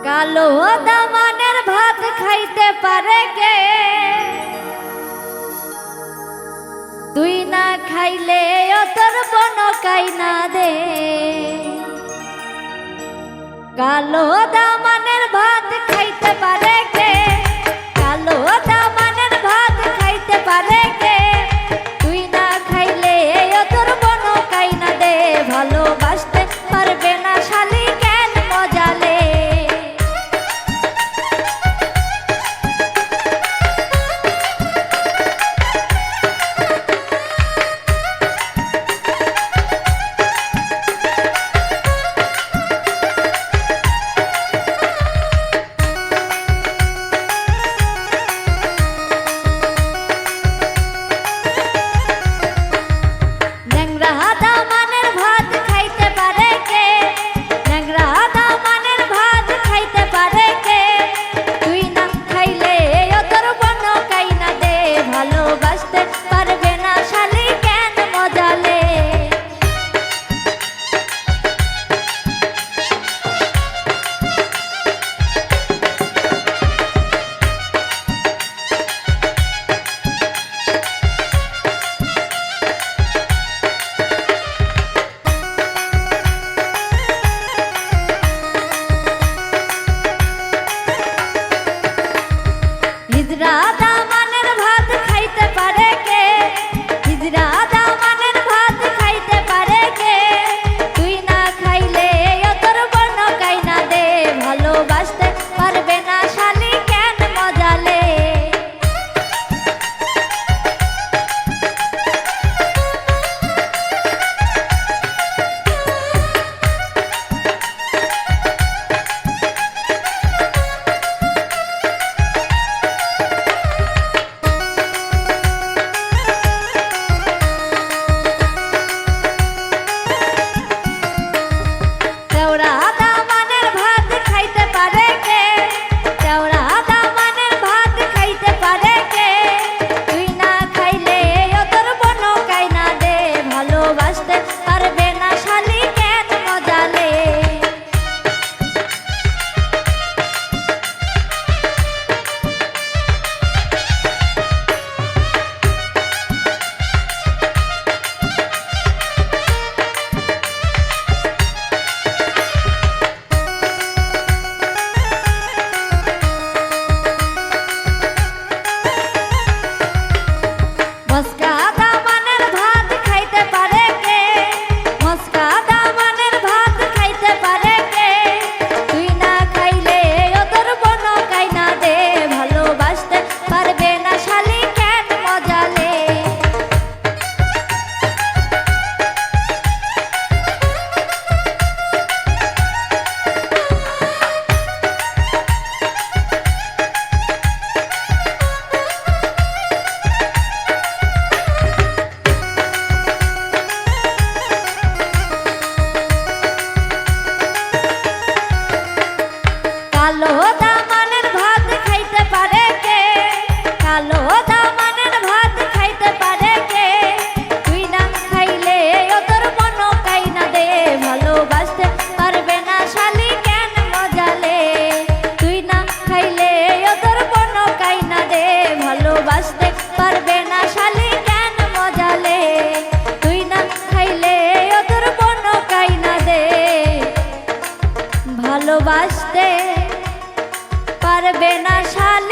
কালো দামানের ভাত খাইতে পারে কে? তুই না খাইলে ও তোর বন কাইনা দে। কালো দামানের ভাত খাইতে পারে কে? কালো দামানের ভাত খাইতে পারে কে? তুই না খাইলে ও তোর বন কাইনা দে। ভালোবাসতে পারবে না শালি কেন মজালে? কালো দামানের ভাত খাইতে পারে কে? কালো দামানের ভাত খাইতে পারে কে? তুই না খাইলে ও তোর মন কাইনা দে। ভালোবাসতে পারবে না শালি কেন মজালে? তুই না খাইলে ও তোর মন কাইনা দে। ভালোবাসতে পারবে না শালি কেন মজালে? তুই না খাইলে ও তোর মন কাইনা দে। ভালোবাসতে পারবে না শালি।